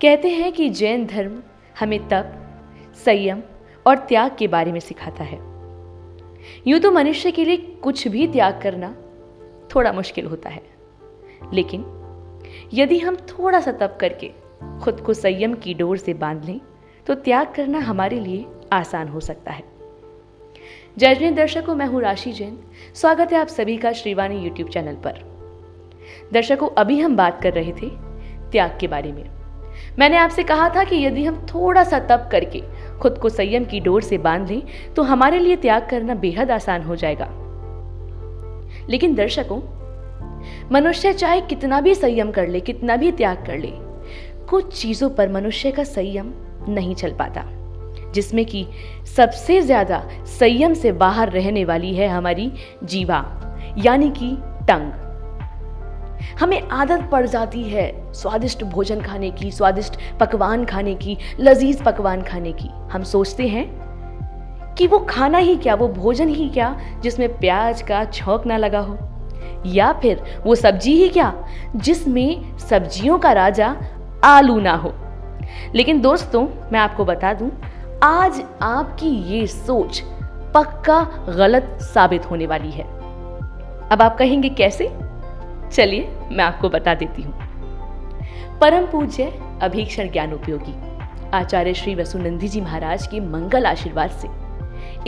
कहते हैं कि जैन धर्म हमें तप, संयम और त्याग के बारे में सिखाता है। यूं तो मनुष्य के लिए कुछ भी त्याग करना थोड़ा मुश्किल होता है, लेकिन यदि हम थोड़ा सा तप करके खुद को संयम की डोर से बांध लें तो त्याग करना हमारे लिए आसान हो सकता है। जय जैन दर्शकों, मैं हूं राशि जैन। स्वागत है आप सभी का श्रीवाणी यूट्यूब चैनल पर। दर्शकों, अभी हम बात कर रहे थे त्याग के बारे में। मैंने आपसे कहा था कि यदि हम थोड़ा सा तप करके खुद को संयम की डोर से बांध लें तो हमारे लिए त्याग करना बेहद आसान हो जाएगा। लेकिन दर्शकों, मनुष्य चाहे कितना भी संयम कर ले, कितना भी त्याग कर ले, कुछ चीजों पर मनुष्य का संयम नहीं चल पाता, जिसमें कि सबसे ज्यादा संयम से बाहर रहने वाली है हमारी जीवा, यानी कि टंग। हमें आदत पड़ जाती है स्वादिष्ट भोजन खाने की, स्वादिष्ट पकवान खाने की, लजीज पकवान खाने की। हम सोचते हैं कि वो खाना ही क्या, वो भोजन ही क्या जिसमें प्याज का छौंक ना लगा हो, या फिर वो सब्जी ही क्या जिसमें सब्जियों का राजा आलू ना हो। लेकिन दोस्तों, मैं आपको बता दूं, आज आपकी ये सोच पक्का गलत साबित होने वाली है। अब आप कहेंगे कैसे? चलिए मैं आपको बता देती हूं। परम पूज्य अभीक्षण ज्ञान उपयोगी आचार्य श्री वसुनंदी जी महाराज के मंगल आशीर्वाद से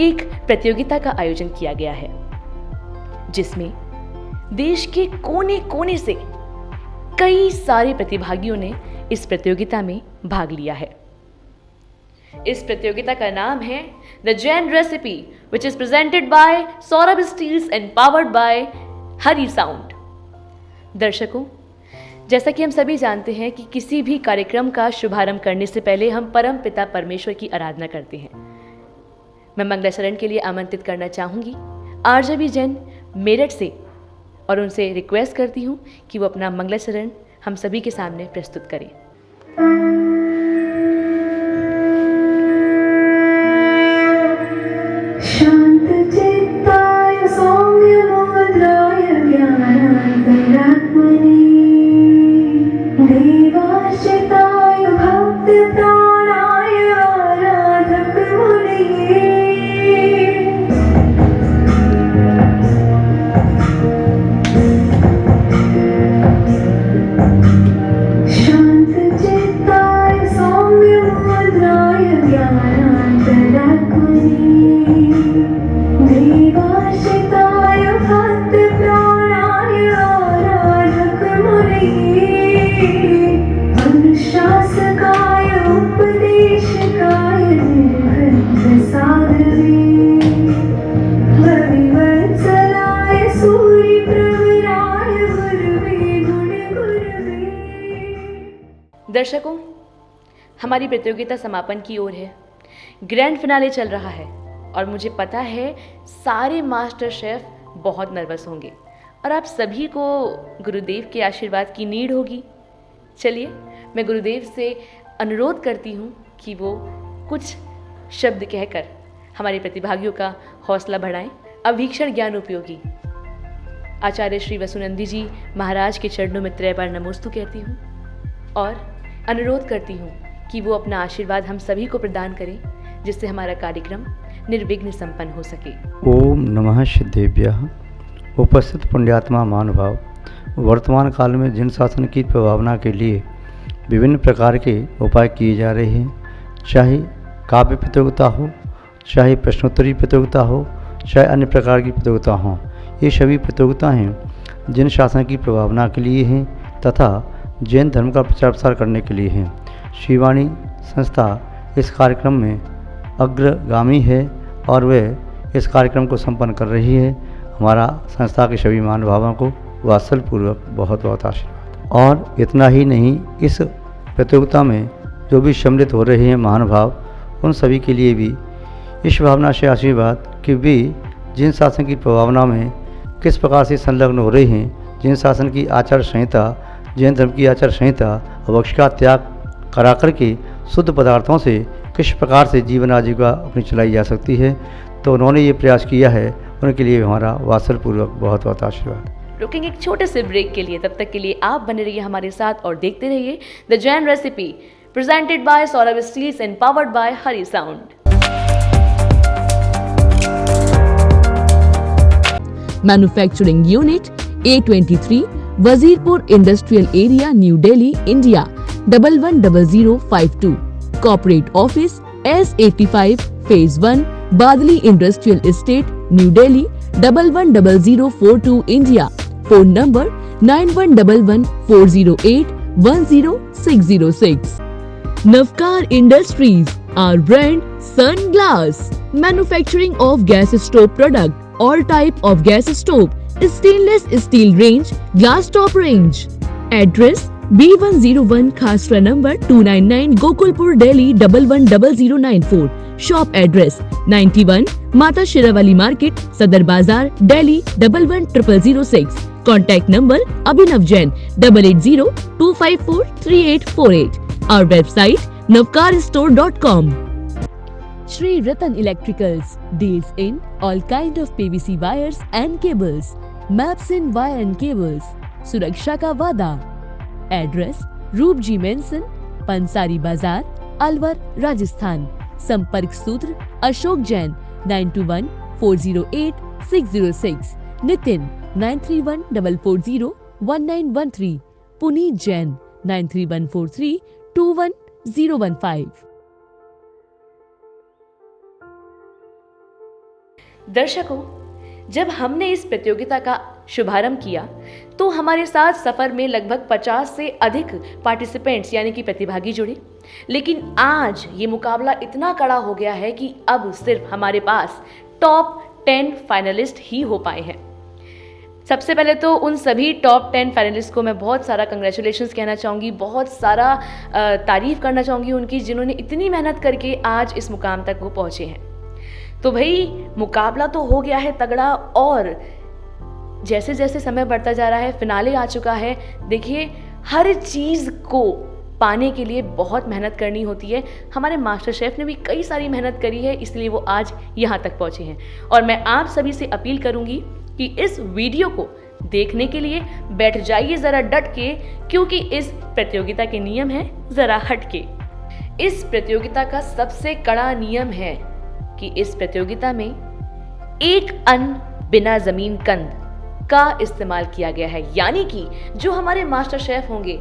एक प्रतियोगिता का आयोजन किया गया है, जिसमें देश के कोने कोने से कई सारे प्रतिभागियों ने इस प्रतियोगिता में भाग लिया है। इस प्रतियोगिता का नाम है the Jain recipe, which is presented by Saurabh Steels and powered by Hari Sound. दर्शकों, जैसा कि हम सभी जानते हैं कि किसी भी कार्यक्रम का शुभारंभ करने से पहले हम परम पिता परमेश्वर की आराधना करते हैं। मैं मंगलाचरण के लिए आमंत्रित करना चाहूंगी आरजेबी जैन मेरठ से, और उनसे रिक्वेस्ट करती हूं कि वो अपना मंगलाचरण हम सभी के सामने प्रस्तुत करें। दर्शकों, हमारी प्रतियोगिता समापन की ओर है। ग्रैंड फिनाले चल रहा है और मुझे पता है सारे मास्टर शेफ बहुत नर्वस होंगे और आप सभी को गुरुदेव के आशीर्वाद की नीड होगी। चलिए मैं गुरुदेव से अनुरोध करती हूँ कि वो कुछ शब्द कहकर हमारे प्रतिभागियों का हौसला बढ़ाएं। अभीक्षण ज्ञान उपयोगी आचार्य श्री वसुनंदी जी महाराज के चरणों में 3 बार नमोस्तु कहती हूँ और अनुरोध करती हूँ कि वो अपना आशीर्वाद हम सभी को प्रदान करें, जिससे हमारा कार्यक्रम निर्विघ्न संपन्न हो सके। ओम नमः सिद्धेभ्यः। उपस्थित पुण्यात्मा महानुभाव, वर्तमान काल में जिन शासन की प्रभावना के लिए विभिन्न प्रकार के उपाय किए जा रहे हैं, चाहे काव्य प्रतियोगिता हो, चाहे प्रश्नोत्तरी प्रतियोगिता हो, चाहे अन्य प्रकार की प्रतियोगिता हो, ये सभी प्रतियोगिताएँ जिन शासन की प्रभावना के लिए हैं तथा जैन धर्म का प्रचार प्रसार करने के लिए हैं। श्रीवाणी संस्था इस कार्यक्रम में अग्रगामी है और वह इस कार्यक्रम को संपन्न कर रही है। हमारा संस्था के सभी महानुभावों को वात्सल्यपूर्वक बहुत बहुत आशीर्वाद। और इतना ही नहीं, इस प्रतियोगिता में जो भी सम्मिलित हो रहे हैं महानुभाव, उन सभी के लिए भी इस भावना से आशीर्वाद कि वे जिन शासन की प्रभावना में किस प्रकार से संलग्न हो रहे हैं, जिन शासन की आचार संहिता, जैन धर्म की आचार संहिता भक्ष का त्याग करा करके शुद्ध पदार्थों से किस प्रकार से जीवन आजीविका अपनी चलाई जा सकती है, तो उन्होंने ये प्रयास किया है। उनके लिए हमारा वात्सल्यपूर्वक बहुत बहुत आशीर्वाद। रुकेंगे एक छोटे से ब्रेक के लिए, तब तक के लिए आप बने रहिए हमारे साथ और देखते रहिए the Jain recipe, presented by Saurabh Steels and powered by Hari Sound. Manufacturing Unit A23, Wazirpur Industrial Area, New Delhi, India 110052. Corporate Office S85 Phase 1, Badli Industrial Estate, New Delhi 110042, India. Phone number 911140810606. Navkar Industries, our brand Sunglass. Manufacturing of gas stove product, all type of gas stove, stainless steel range, glass top range. Address B101 Khasra number 299, Gokulpur, Delhi 110094. Shop address 91 Mata Shirawali Market, Sadar Bazar, Delhi 111006. Contact number Abhinav Jain 8802543848. Our website navkarstore.com. Shri Ratan Electricals deals in all kind of PVC wires and cables, maps in wire and cables, Suraksha ka Vada. Address Roopji Mansion, Pansari Bazar, Alwar, Rajasthan. Sampark Sutra Ashok Jain 921408 Nitin 9314401913. Puneet Jain 93143 दर्शकों, जब हमने इस प्रतियोगिता का शुभारंभ किया तो हमारे साथ सफर में लगभग 50 से अधिक पार्टिसिपेंट्स यानी कि प्रतिभागी जुड़े। लेकिन आज ये मुकाबला इतना कड़ा हो गया है कि अब सिर्फ हमारे पास टॉप 10 फाइनलिस्ट ही हो पाए हैं। सबसे पहले तो उन सभी टॉप 10 फाइनलिस्ट को मैं बहुत सारा कंग्रेचुलेशंस कहना चाहूँगी, बहुत सारा तारीफ करना चाहूँगी उनकी, जिन्होंने इतनी मेहनत करके आज इस मुकाम तक वो पहुँचे हैं। तो भाई मुकाबला तो हो गया है तगड़ा, और जैसे जैसे समय बढ़ता जा रहा है, फिनाले आ चुका है। देखिए, हर चीज़ को पाने के लिए बहुत मेहनत करनी होती है। हमारे मास्टर शेफ ने भी कई सारी मेहनत करी है, इसलिए वो आज यहाँ तक पहुँचे हैं। और मैं आप सभी से अपील करूँगी कि इस वीडियो को देखने के लिए बैठ जाइए ज़रा डट के, क्योंकि इस प्रतियोगिता के नियम हैं ज़रा हट के। इस प्रतियोगिता का सबसे कड़ा नियम है कि इस प्रतियोगिता में एक अन्न बिना जमीन कंद का इस्तेमाल किया गया है, यानी कि जो हमारे मास्टर शेफ होंगे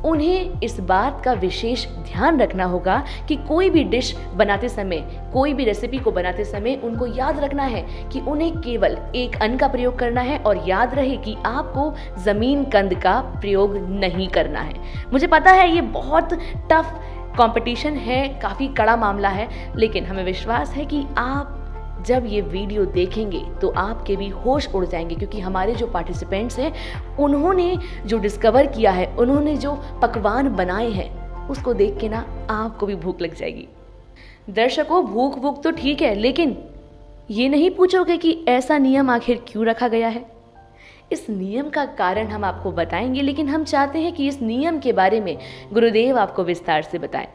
उन्हें इस बात का विशेष ध्यान रखना होगा कि कोई भी डिश बनाते समय, कोई भी रेसिपी को बनाते समय उनको याद रखना है कि उन्हें केवल एक अन्न का प्रयोग करना है, और याद रहे कि आपको जमीन कंद का प्रयोग नहीं करना है। मुझे पता है ये बहुत टफ कंपटीशन है, काफ़ी कड़ा मामला है, लेकिन हमें विश्वास है कि आप जब ये वीडियो देखेंगे तो आपके भी होश उड़ जाएंगे, क्योंकि हमारे जो पार्टिसिपेंट्स हैं उन्होंने जो डिस्कवर किया है, उन्होंने जो पकवान बनाए हैं, उसको देख के ना आपको भी भूख लग जाएगी। दर्शकों, भूख तो ठीक है, लेकिन ये नहीं पूछोगे कि ऐसा नियम आखिर क्यों रखा गया है। इस नियम का कारण हम आपको बताएंगे, लेकिन हम चाहते हैं कि इस नियम के बारे में गुरुदेव आपको विस्तार से बताएं।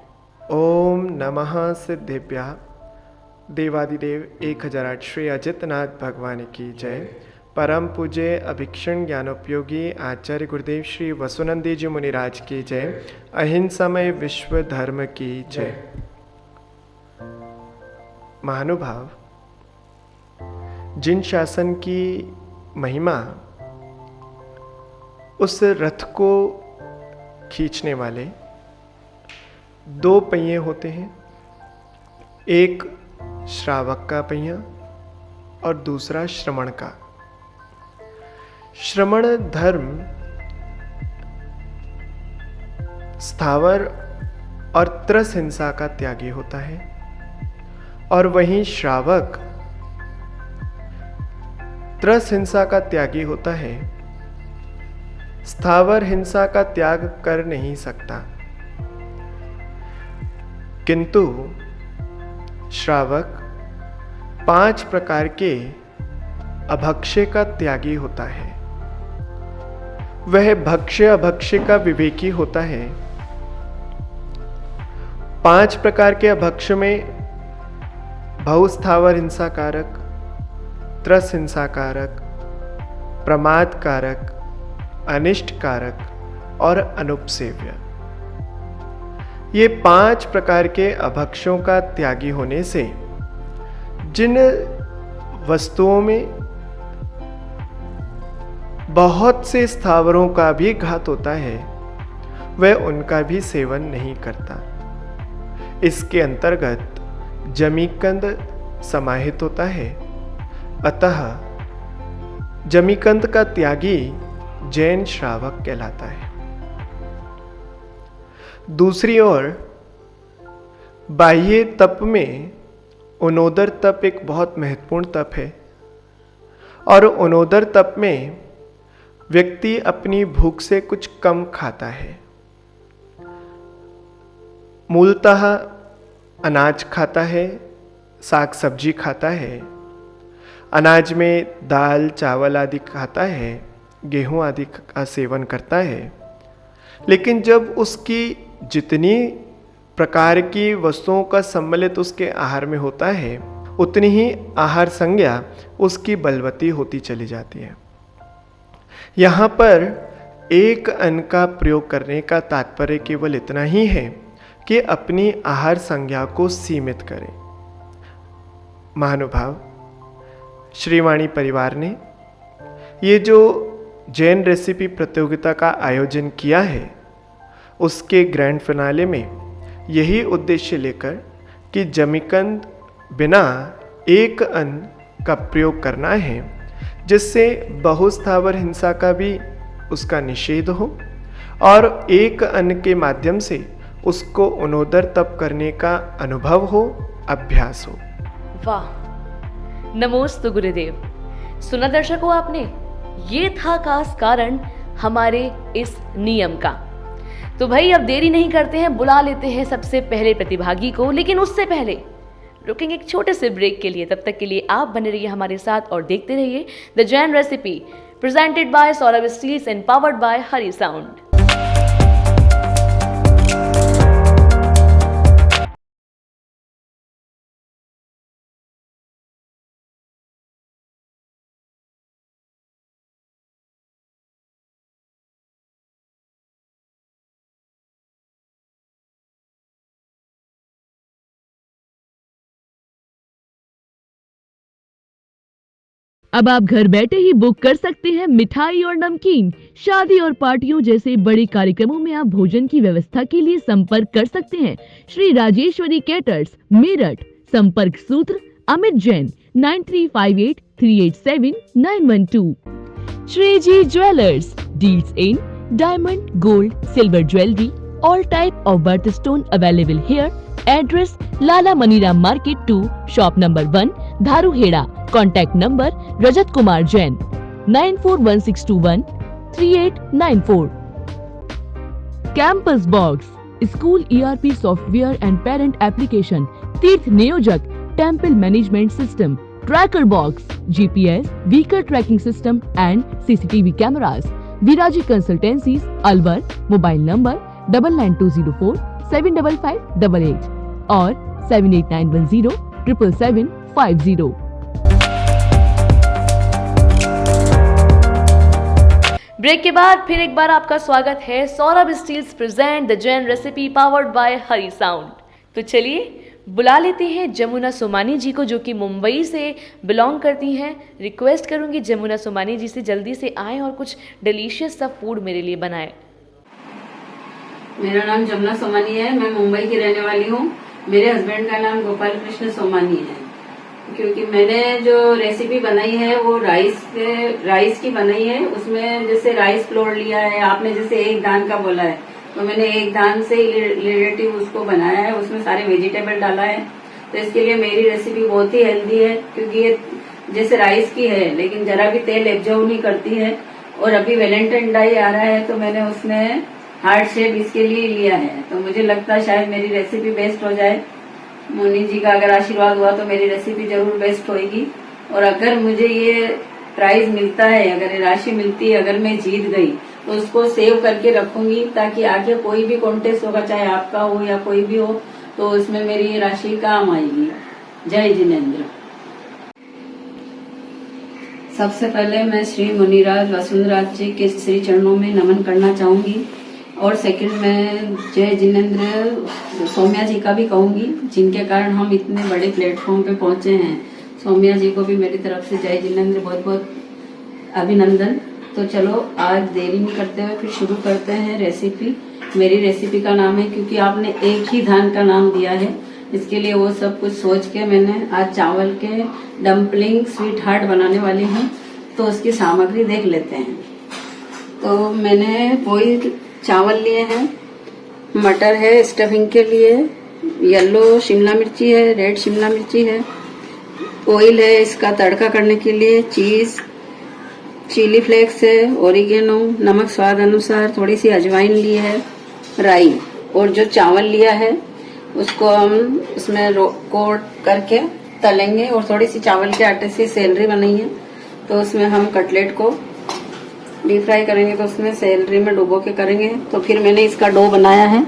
ओम नमः सिद्धेभ्यः। देवादिदेव 1008 श्री अजितनाथ भगवान की जय। परम पूज्य अभिक्षण ज्ञानोपयोगी आचार्य गुरुदेव श्री वसुनंदी जी मुनिराज की जय। अहिंसामय विश्व धर्म की जय। महानुभाव, जिन शासन की महिमा उस रथ को खींचने वाले दो पहिए होते हैं, एक श्रावक का पहिया और दूसरा श्रमण का। श्रमण धर्म स्थावर और त्रस हिंसा का त्यागी होता है, और वहीं श्रावक त्रस हिंसा का त्यागी होता है, स्थावर हिंसा का त्याग कर नहीं सकता। किंतु श्रावक 5 प्रकार के अभक्ष्य का त्यागी होता है। वह भक्ष्य अभक्ष्य का विवेकी होता है। 5 प्रकार के अभक्ष्य में बहुस्थावर हिंसाकारक, त्रस हिंसाकारक, प्रमाद कारक, अनिष्ट कारक और अनुपसेव्य। ये 5 प्रकार के अभक्षों का त्यागी होने से जिन वस्तुओं में बहुत से स्थावरों का भी घात होता है वह उनका भी सेवन नहीं करता। इसके अंतर्गत जमीकंद समाहित होता है। अतः जमीकंद का त्यागी जैन श्रावक कहलाता है। दूसरी ओर बाह्य तप में उनोदर तप एक बहुत महत्वपूर्ण तप है और उनोदर तप में व्यक्ति अपनी भूख से कुछ कम खाता है। मूलतः अनाज खाता है, साग सब्जी खाता है, अनाज में दाल चावल आदि खाता है, गेहूं आदि का सेवन करता है। लेकिन जब उसकी जितनी प्रकार की वस्तुओं का सम्मिलित उसके आहार में होता है उतनी ही आहार संज्ञा उसकी बलवती होती चली जाती है। यहाँ पर एक अन्न का प्रयोग करने का तात्पर्य केवल इतना ही है कि अपनी आहार संज्ञा को सीमित करें। महानुभाव, श्रीवाणी परिवार ने ये जो जैन रेसिपी प्रतियोगिता का आयोजन किया है उसके ग्रैंड फिनाले में यही उद्देश्य लेकर कि जमीकंद बिना एक अन्न का प्रयोग करना है जिससे बहुस्थावर हिंसा का भी उसका निषेध हो और एक अन्न के माध्यम से उसको उनोदर तप करने का अनुभव हो, अभ्यास हो। वाह, नमोस्तु गुरुदेव। सुना दर्शकों आपने, ये था खास कारण हमारे इस नियम का। तो भाई अब देरी नहीं करते हैं, बुला लेते हैं सबसे पहले प्रतिभागी को। लेकिन उससे पहले रुकेंगे एक छोटे से ब्रेक के लिए। तब तक के लिए आप बने रहिए हमारे साथ और देखते रहिए the Jain recipe, presented by Saurabh Steels and powered by Hari Sound. अब आप घर बैठे ही बुक कर सकते हैं मिठाई और नमकीन। शादी और पार्टियों जैसे बड़े कार्यक्रमों में आप भोजन की व्यवस्था के लिए संपर्क कर सकते हैं श्री राजेश्वरी कैटर्स, मेरठ। संपर्क सूत्र Amit Jain 9358387912। Shri Ji jewellers, deals in diamond, gold, silver jewellery, all type of birthstone available here. Address Lala Maniram market 2, shop number 1, Dharuhera. Contact number Rajat Kumar Jain 9416213894। Campus box, school ERP software and parent application, तीर्थ नियोजक, temple management system, tracker box, GPS, vehicle tracking system and CCTV cameras. Viraji consultancies, Alwar. Mobile number 9920475588 और 7891077750। Break के बाद फिर एक बार आपका स्वागत है। Saurabh Steels present the Jain recipe powered by Hari Sound. तो चलिए बुला लेते हैं जमुना सोमानी जी को, जो कि मुंबई से बिलोंग करती हैं। रिक्वेस्ट करूंगी जमुना सोमानी जी से जल्दी से आए और कुछ डिलीशियस सा फूड मेरे लिए बनाए। मेरा नाम जमुना सोमानी है, मैं मुंबई की रहने वाली हूँ। मेरे हस्बैंड का नाम गोपाल कृष्ण सोमानी है। क्योंकि मैंने जो रेसिपी बनाई है वो राइस की बनाई है। उसमें जैसे राइस फ्लोर लिया है, आपने जैसे एक दान का बोला है तो मैंने एक दान से रिलेटिव उसको बनाया है। उसमें सारे वेजिटेबल डाला है। तो इसके लिए मेरी रेसिपी बहुत ही हेल्दी है, क्योंकि ये जैसे राइस की है लेकिन जरा भी तेल एब्जॉर्ब नहीं करती है। और अभी वैलेंटाइन डे आ रहा है तो मैंने उसमें हार्ट शेप इसके लिए लिया है। तो मुझे लगता है शायद मेरी रेसिपी बेस्ट हो जाए। मुनि जी का अगर आशीर्वाद हुआ तो मेरी रेसिपी जरूर बेस्ट होगी। और अगर मुझे ये प्राइज मिलता है, अगर ये राशि मिलती है, अगर मैं जीत गई तो उसको सेव करके रखूंगी, ताकि आगे कोई भी कॉन्टेस्ट होगा, चाहे आपका हो या कोई भी हो, तो उसमें मेरी ये राशि काम आएगी। जय जिनेन्द्र। सबसे पहले मैं श्री मुनिराज वसुंधराज जी के श्री चरणों में नमन करना चाहूंगी और सेकंड में जय जिनेंद्र सौम्या जी का भी कहूँगी, जिनके कारण हम इतने बड़े प्लेटफॉर्म पे पहुँचे हैं। सौम्या जी को भी मेरी तरफ से जय जिनेंद्र बहुत बहुत अभिनंदन। तो चलो आज देरी नहीं करते हुए फिर शुरू करते हैं रेसिपी। मेरी रेसिपी का नाम है, क्योंकि आपने एक ही धान का नाम दिया है, इसके लिए वो सब कुछ सोच के मैंने आज चावल के डम्पलिंग स्वीट हार्ट बनाने वाली हूँ। तो उसकी सामग्री देख लेते हैं। तो मैंने बॉइल्ड चावल लिए हैं, मटर है स्टफिंग के लिए, येलो शिमला मिर्ची है, रेड शिमला मिर्ची है, ऑयल है इसका तड़का करने के लिए, चीज़, चिली फ्लेक्स है, ओरिगेनो, नमक स्वाद अनुसार, थोड़ी सी अजवाइन ली है, राई, और जो चावल लिया है उसको हम उसमें कोट करके तलेंगे। और थोड़ी सी चावल के आटे से सैलरी बनाई है, तो उसमें हम कटलेट को डीप फ्राई करेंगे, तो उसमें सैलरी में डुबो के करेंगे। तो फिर मैंने इसका डो बनाया है,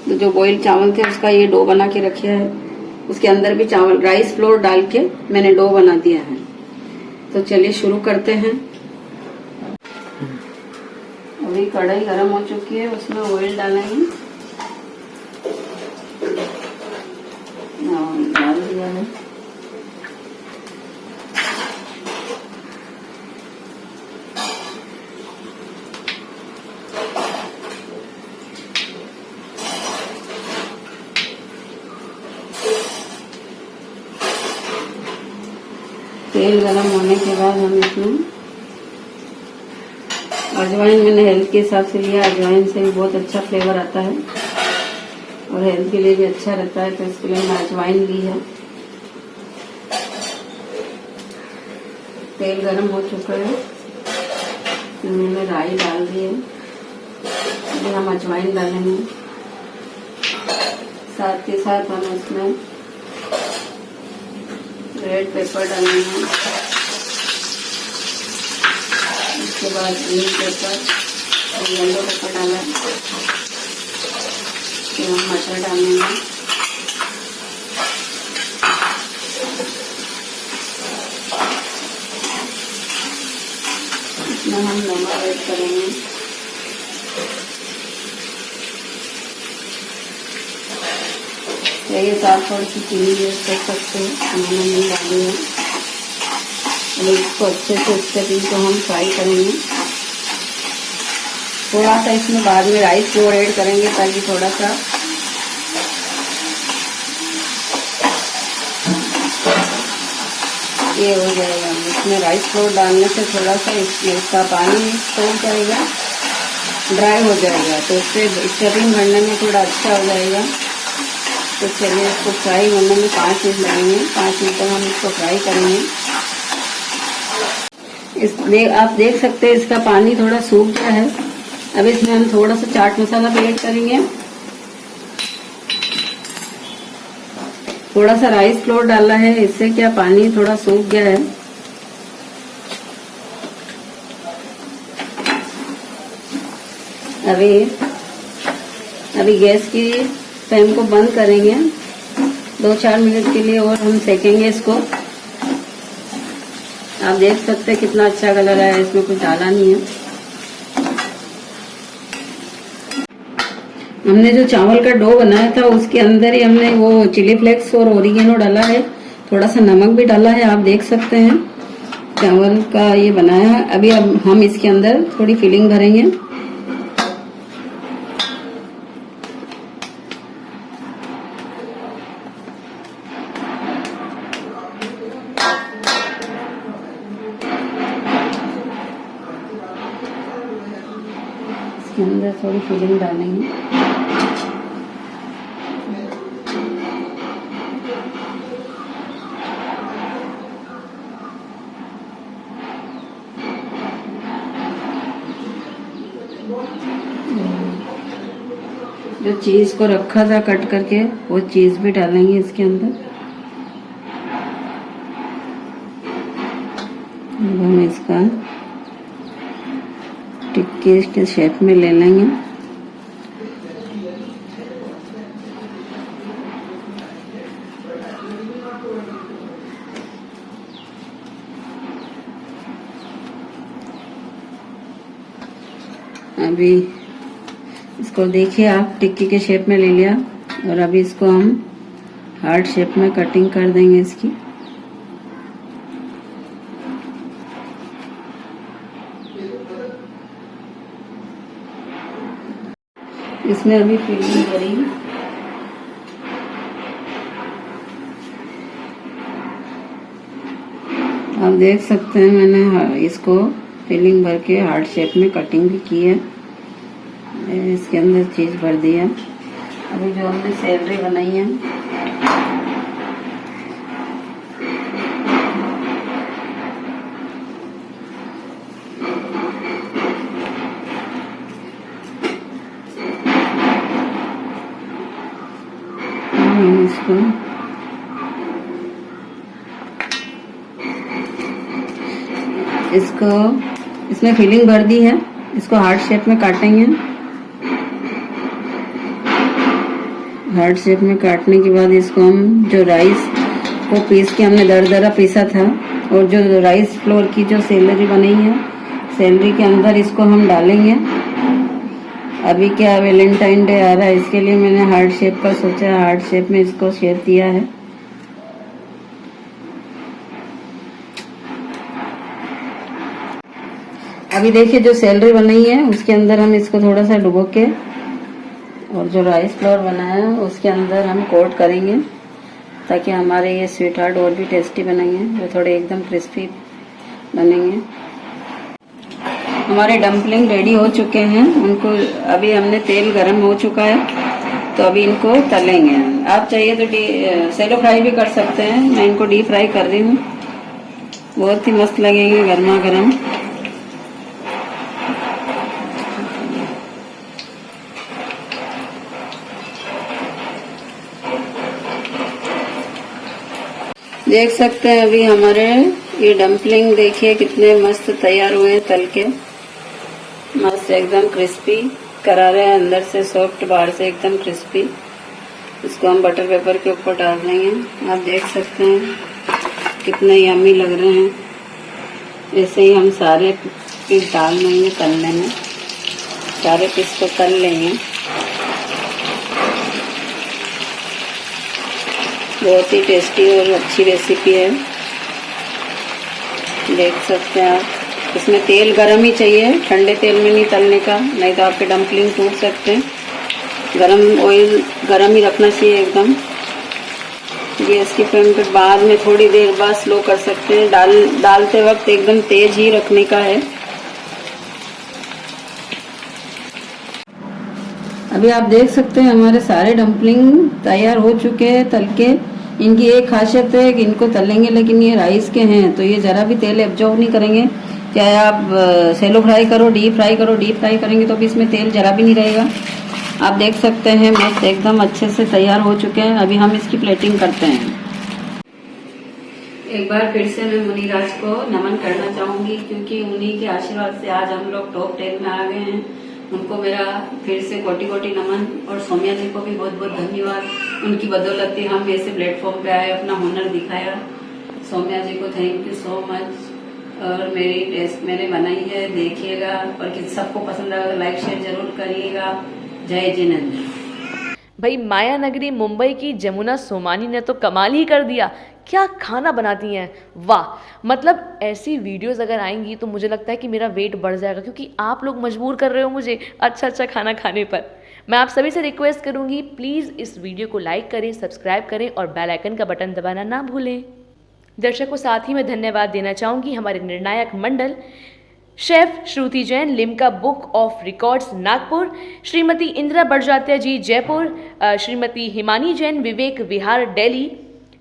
तो जो बॉइल्ड चावल थे उसका ये डो बना के रखा है। उसके अंदर भी चावल राइस फ्लोर डाल के मैंने डो बना दिया है। तो चलिए शुरू करते हैं। अभी कढ़ाई गरम हो चुकी है, उसमें ऑयल डालेंगे, डाल दिया है। तेल गरम होने के बाद हम इसमें अजवाइन, मैंने हेल्थ के हिसाब से लिया, अजवाइन से भी बहुत अच्छा फ्लेवर आता है और हेल्थ के लिए भी अच्छा रहता है, तो इसके लिए मैंने अजवाइन ली है। तेल गरम हो चुका है, तो मैंने राई डाल दी है। अभी हम अजवाइन डालेंगे, साथ के साथ हम इसमें रेड पेपर डालेंगे, उसके बाद ग्रीन पेपर और येलो पेपर डाला, फिर हम मटर डालेंगे, इसमें हम नमक ऐड करेंगे, ये साथ थोड़ी सी चीनी यूज कर सकते हैं, मैंने नहीं डाली है। और इसको अच्छे से स्टफिंग को हम फ्राई करेंगे। थोड़ा सा इसमें बाद में राइस फ्लोर ऐड करेंगे, ताकि थोड़ा सा ये हो जाएगा। इसमें राइस फ्लोर डालने से थोड़ा सा इसका पानी सोख जाएगा, ड्राई हो जाएगा, तो उससे स्टफिंग भरने में थोड़ा अच्छा हो जाएगा। तो चलिए इसको फ्राई होने में 5 मिनट लगेंगे। 5 मिनट तक हम इसको फ्राई करेंगे। आप देख सकते हैं इसका पानी थोड़ा सूख गया है। अब इसमें हम थोड़ा सा चाट मसाला भी ऐड करेंगे, थोड़ा सा राइस फ्लोर डाला है, इससे क्या पानी थोड़ा सूख गया है। अभी गैस की फ्लेम को बंद करेंगे 2-4 मिनट के लिए, और हम सेकेंगे इसको। आप देख सकते हैं कितना अच्छा कलर है, इसमें कुछ डाला नहीं है। हमने जो चावल का डो बनाया था उसके अंदर ही हमने वो चिली फ्लेक्स और ओरिगेनो डाला है, थोड़ा सा नमक भी डाला है। आप देख सकते हैं चावल का ये बनाया है। अभी अब हम इसके अंदर थोड़ी फिलिंग भरेंगे। इसके अंदर थोड़ी फिलिंग डालेंगे। जो चीज को रखा था कट करके, वो चीज भी डालेंगे इसके अंदर। अब हम इसका टिक्की के शेप में ले लेंगे। अभी इसको देखिए आप, टिक्की के शेप में ले लिया और अभी इसको हम हार्ट शेप में कटिंग कर देंगे इसकी। इसमें अभी फिलिंग करेंगे। आप देख सकते हैं मैंने इसको फिलिंग भर के हार्ट शेप में कटिंग भी की है। इसके अंदर चीज भर दी है। अभी जो हमने सैलरी बनाई है इसको इसमें फिलिंग भर दी है। इसको हार्ट शेप में काटेंगे। हार्ट शेप में काटने के बाद इसको हम जो राइस को पीस के हमने दरदरा पीसा था और जो राइस फ्लोर की जो सैलरी बनाई है, सैलरी के अंदर इसको हम डालेंगे। अभी क्या वैलेंटाइन डे आ रहा है, इसके लिए मैंने हार्ट शेप का सोचा, हार्ट शेप में इसको शेप दिया है। अभी देखिए जो सैलरी बनाई है उसके अंदर हम इसको थोड़ा सा डुबो के और जो राइस फ्लोर बनाया है उसके अंदर हम कोट करेंगे ताकि हमारे ये स्वीट हार्ट और भी टेस्टी बनेंगे, वो थोड़े एकदम क्रिस्पी बनेंगे। हमारे डम्पलिंग रेडी हो चुके हैं। उनको अभी हमने तेल गरम हो चुका है तो अभी इनको तलेंगे। आप चाहिए तो सैलो फ्राई भी कर सकते हैं। मैं इनको डीप फ्राई कर रही हूँ। बहुत ही मस्त लगेंगे गर्मा गर्म। देख सकते हैं अभी हमारे ये डम्पलिंग देखिए कितने मस्त तैयार हुए हैं तल के। मस्त एकदम क्रिस्पी करारे हैं, अंदर से सॉफ्ट, बाहर से एकदम क्रिस्पी। इसको हम बटर पेपर के ऊपर डाल देंगे। आप देख सकते हैं कितने यम्मी लग रहे हैं। ऐसे ही हम सारे पीस डाल देंगे तलने में। सारे पीस को तल लेंगे। बहुत ही टेस्टी और अच्छी रेसिपी है। देख सकते हैं आप। इसमें तेल गरम ही चाहिए, ठंडे तेल में नहीं तलने का, नहीं तो आपके डम्पलिंग टूट सकते हैं। गरम ऑयल गरम ही रखना चाहिए एकदम। गैस की फ्लेम पे बाद में थोड़ी देर बाद स्लो कर सकते हैं। डालते वक्त एकदम तेज ही रखने का है। अभी आप देख सकते हैं हमारे सारे डम्पलिंग तैयार हो चुके हैं तल के। इनकी एक खासियत है कि इनको तलेंगे लेकिन ये राइस के हैं तो ये ज़रा भी तेल एब्जॉर्ब नहीं करेंगे। चाहे आप सैलो फ्राई करो, डीप फ्राई करो, डीप फ्राई करेंगे तो भी इसमें तेल ज़रा भी नहीं रहेगा। आप देख सकते हैं मस्त एकदम अच्छे से तैयार हो चुके हैं। अभी हम इसकी प्लेटिंग करते हैं। एक बार फिर से मैं मुनिराज को नमन करना चाहूंगी क्योंकि उन्हीं के आशीर्वाद से आज हम लोग टॉप 10 में आ गए हैं। उनको मेरा फिर से कोटि कोटि नमन और सौम्या जी को भी बहुत बहुत धन्यवाद। उनकी बदौलत ही हम ऐसे प्लेटफॉर्म पे आए, अपना हुनर दिखाया। सौम्या जी को थैंक यू सो मच। और मेरी टेस्ट मैंने बनाई है, देखिएगा और कि सबको पसंद आएगा लाइक शेयर जरूर करिएगा। जय जिनेंद्र। भाई माया नगरी मुंबई की जमुना सोमानी ने तो कमाल ही कर दिया। क्या खाना बनाती हैं, वाह। मतलब ऐसी वीडियोस अगर आएंगी तो मुझे लगता है कि मेरा वेट बढ़ जाएगा क्योंकि आप लोग मजबूर कर रहे हो मुझे अच्छा खाना खाने पर। मैं आप सभी से रिक्वेस्ट करूंगी प्लीज़ इस वीडियो को लाइक करें, सब्सक्राइब करें और बेल आइकन का बटन दबाना ना भूलें। दर्शकों साथ ही मैं धन्यवाद देना चाहूँगी हमारे निर्णायक मंडल chef Shruti Jain, Limca book of records Nagpur, Shrimati Indira Barjatya ji Jaipur, Shrimati Himani Jain Vivek Vihar Delhi,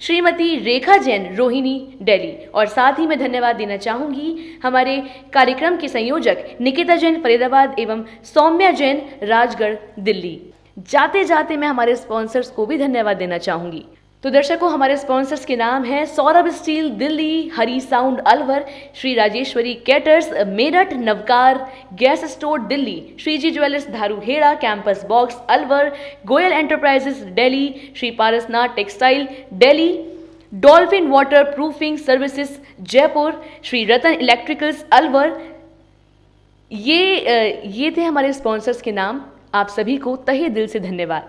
Shrimati Rekha Jain Rohini Delhi. और साथ ही मैं धन्यवाद देना चाहूँगी हमारे कार्यक्रम के संयोजक निकिता जैन फरीदाबाद एवं सौम्या जैन राजगढ़ दिल्ली। जाते जाते मैं हमारे स्पॉन्सर्स को भी धन्यवाद देना चाहूँगी। तो दर्शकों हमारे स्पॉन्सर्स के नाम हैं Saurabh steel Delhi, Hari sound Alwar, Shri Rajeshwari caterers Meerut, Navkar gas store Delhi, Shriji jewellers Dharuhera, campus box Alwar, Goyal enterprises Delhi, Shri Parasnath textile Delhi, dolphin water proofing services Jaipur, Shri Ratan electricals Alwar. ये थे हमारे स्पॉन्सर्स के नाम। आप सभी को तहे दिल से धन्यवाद।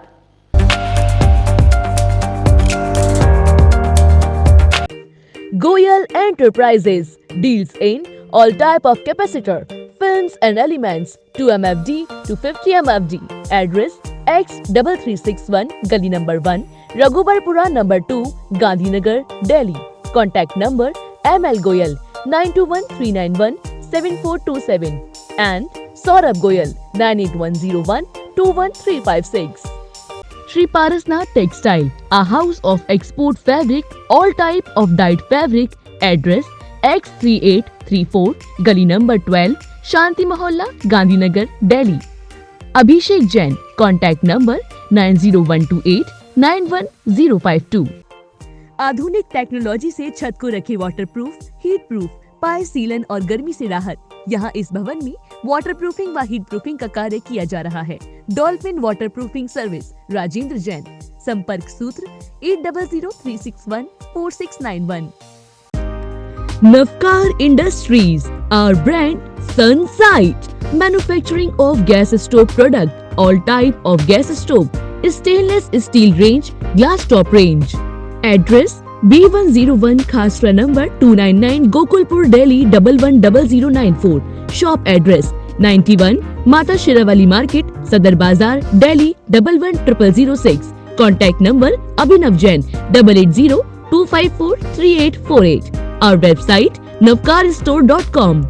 Goyal Enterprises deals in all type of capacitor, films and elements, 2 MFD to 50 MFD. Address X3361 Gully number 1, Raghubarpura number 2, Gandhinagar, Delhi. Contact number ML Goyal 9213917427 and Saurabh Goyal 9810121356. Shri Parasnath Textile, a house of export fabric, all type of dyed fabric. Address X3834 Gully number 12, Shanti Mohalla, Gandhinagar, Delhi. Abhishek Jain, contact number 90128 आधुनिक technology से छत को रखे waterproof, heat proof, पाए सीलन और गर्मी से राहत। यहाँ इस भवन में वाटरप्रूफिंग व हीट प्रूफिंग का कार्य किया जा रहा है। Dolphin waterproofing service, Rajendra Jain. संपर्क सूत्र 8003614691। Navkar Industries, our brand Sunsite, manufacturing of gas stove product, all type of gas stove, stainless steel range, glass top range. Address B101 Khasra number 299 Gokulpur, Delhi 110094. Shop address 91 Mata Shirawali Market, Sadar Bazar, Delhi 110006. Contact number Abhinav Jain 8802543848. Our website navkarstore.com.